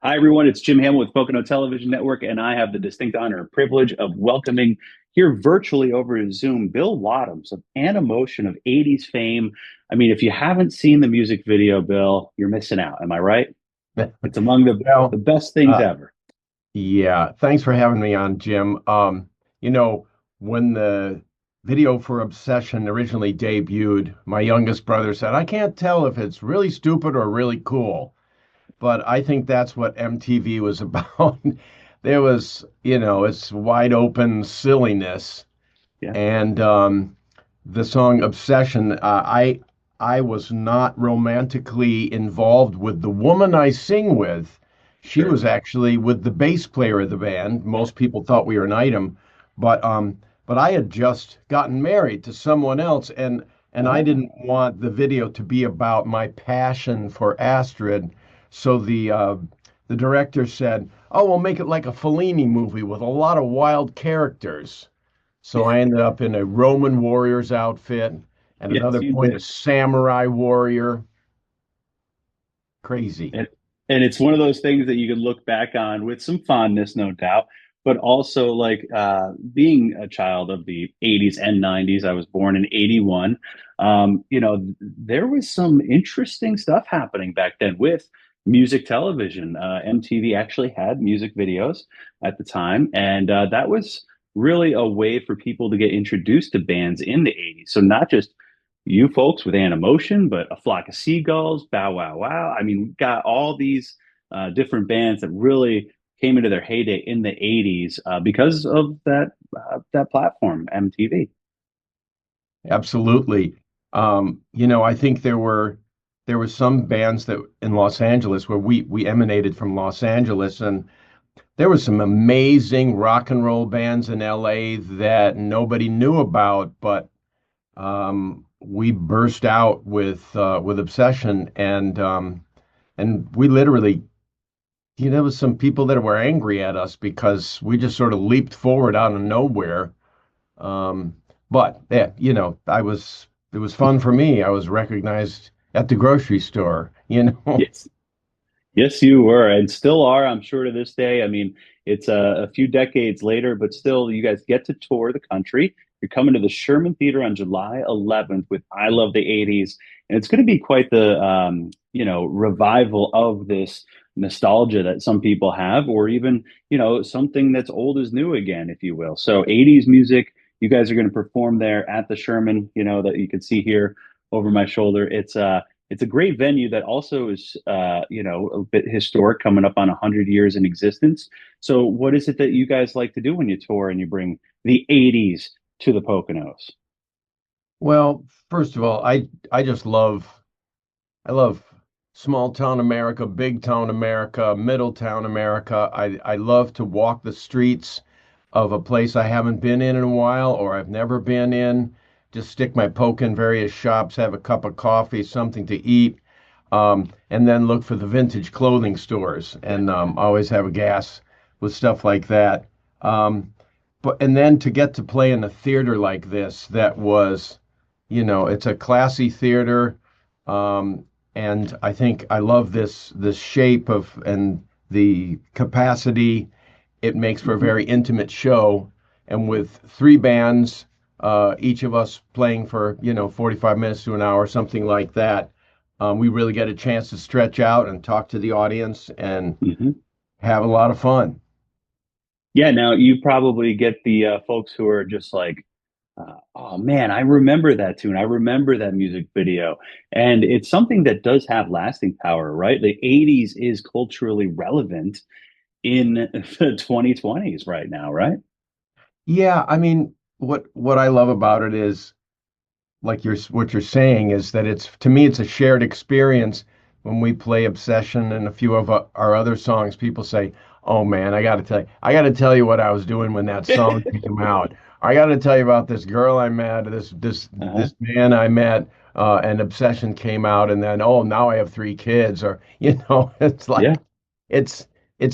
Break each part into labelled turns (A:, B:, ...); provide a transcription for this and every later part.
A: Hi, everyone. It's Jim Hamill with Pocono Television Network, and I have the distinct honor and privilege of welcoming here virtually over Zoom Bill Wadhams of Animotion of 80s fame. I mean, if you haven't seen the music video, Bill, you're missing out. Am I right? It's among the
B: Well,
A: best things
B: uh,
A: ever.
B: yeah, thanks for having me on, Jim. You know, when the video for Obsession originally debuted, my youngest brother said, I can't tell if it's really stupid or really cool. But I think that's what MTV was about. There was, it's wide open silliness.
A: Yeah,
B: And the song Obsession, I was not romantically involved with the woman I sing with. She
A: sure.
B: was actually with the bass player of the band. Most people thought we were an item, but I had just gotten married to someone else, and I
A: Oh,
B: didn't want the video to be about my passion for Astrid. So the director said, "Oh, we'll make it like a Fellini movie with a lot of wild characters." So I ended up in a Roman warrior's outfit, at
A: yes,
B: another
A: you
B: point, a
A: did.
B: samurai warrior. Crazy.
A: And, and it's one of those things that you can look back on with some fondness, no doubt, but also like being a child of the 80s and 90s. I was born in 81. There was some interesting stuff happening back then with music television. MTV actually had music videos at the time, and that was really a way for people to get introduced to bands in the 80s. So not just you folks with Animotion, but a Flock of Seagulls, Bow Wow Wow. I mean, we got all these different bands that really came into their heyday in the 80s because of that platform, MTV.
B: Absolutely. I think there were some bands that in Los Angeles where we emanated from Los Angeles, and there were some amazing rock and roll bands in LA that nobody knew about, but we burst out with Obsession, and we literally, there was some people that were angry at us because we just sort of leaped forward out of nowhere. Um, but yeah, it was fun for me. I was recognized at the grocery store, you know.
A: Yes. Yes, you were, and still are, I'm sure, to this day. I mean, it's a few decades later, but still, you guys get to tour the country. You're coming to the Sherman Theater on July 11th with I Love the 80s, and it's going to be quite the revival of this nostalgia that some people have, or even something that's old is new again, if you will. So 80s music, you guys are going to perform there at the Sherman, that you can see here over my shoulder. It's a great venue that also is, a bit historic, coming up on 100 years in existence. So, what is it that you guys like to do when you tour and you bring the 80s to the Poconos?
B: Well, first of all, I love small town America, big town America, middle town America. I love to walk the streets of a place I haven't been in a while or I've never been in. Just stick my poke in various shops, have a cup of coffee, something to eat, and then look for the vintage clothing stores and always have a gas with stuff like that. Um, and then to get to play in a theater like this, that was, it's a classy theater. Um, and I think I love this shape of and the capacity. It makes for a
A: Mhm.
B: very intimate show, and with three bands, each of us playing for 45 minutes to an hour, something like that, we really get a chance to stretch out and talk to the audience and
A: Mhm.
B: have a lot of fun.
A: Yeah, now you probably get the folks who are just like, oh man, I remember that tune. I remember that music video. And it's something that does have lasting power, right? The 80s is culturally relevant in the 2020s right now, right?
B: Yeah, I mean, what I love about it is like what you're saying is that it's to me it's a shared experience. When we play Obsession and a few of our other songs, people say, "Oh man, I got to tell you what I was doing when that song came out. I got to tell you about this girl I met, this
A: Uh-huh.
B: this man I met, and Obsession came out, and then oh now I have three kids, or it's
A: Yeah.
B: like it's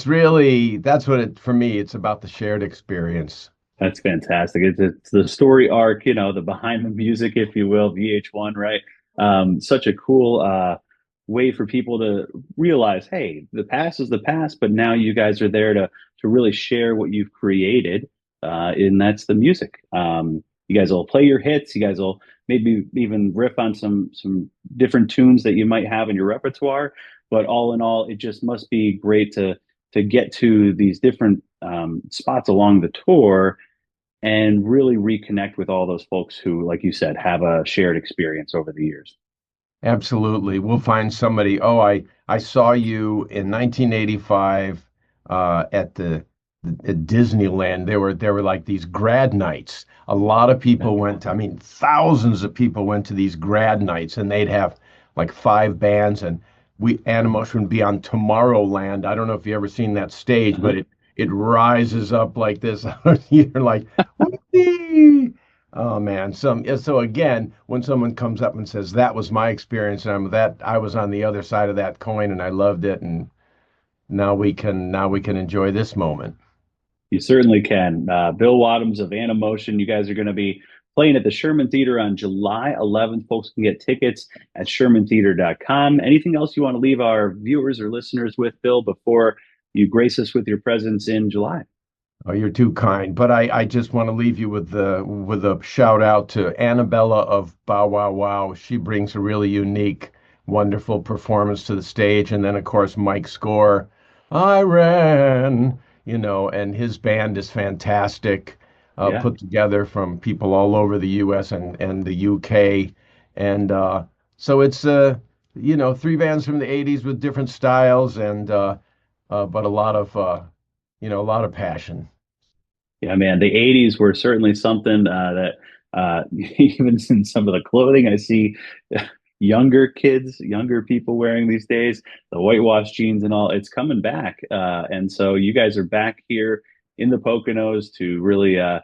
B: really that's what it for me. It's about the shared experience.
A: That's fantastic. It's the story arc, the behind the music, if you will, VH1, right? Such a cool way for people to realize, hey, the past is the past, but now you guys are there to really share what you've created, and that's the music. You guys will play your hits. You guys will maybe even riff on some different tunes that you might have in your repertoire. But all in all, it just must be great to get to these different spots along the tour and really reconnect with all those folks who, like you said, have a shared experience over the years.
B: Absolutely. We'll find somebody. Oh, I saw you in 1985 at Disneyland. There were like these grad nights. A lot of people went. I mean, thousands of people went to these grad nights, and they'd have like five bands, and we Animotion would be on Tomorrowland. I don't know if you ever seen that stage,
A: Uh-huh.
B: but it rises up like this. You're like, whoopee! Oh man, so again, when someone comes up and says that was my experience, and I was on the other side of that coin and I loved it, and now we can enjoy this moment.
A: You certainly can. Bill Wadhams of Animotion, you guys are going to be playing at the Sherman Theater on July 11th. Folks can get tickets at shermantheater.com. Anything else you want to leave our viewers or listeners with, Bill, before you grace us with your presence in July?
B: Oh, you're too kind. But I just want to leave you with a shout out to Annabella of Bow Wow Wow. She brings a really unique, wonderful performance to the stage. And then of course Mike Score, I ran, and his band is fantastic,
A: Yeah.
B: put together from people all over the US and the UK. And so it's three bands from the 80s with different styles and but a lot of passion.
A: Yeah, man, the 80s were certainly something that even in some of the clothing I see younger kids, younger people wearing these days, the whitewash jeans and all, it's coming back. And so you guys are back here in the Poconos to really uh,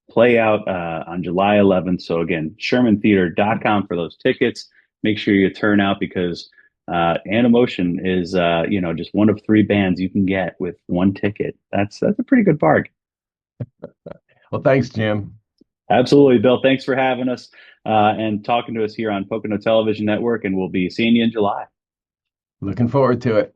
A: play out on July 11th. So again, shermantheater.com for those tickets. Make sure you turn out because Animotion is just one of three bands you can get with one ticket. That's a pretty good bargain.
B: Well, thanks, Jim.
A: Absolutely, Bill. Thanks for having us and talking to us here on Pocono Television Network, and we'll be seeing you in July.
B: Looking forward to it.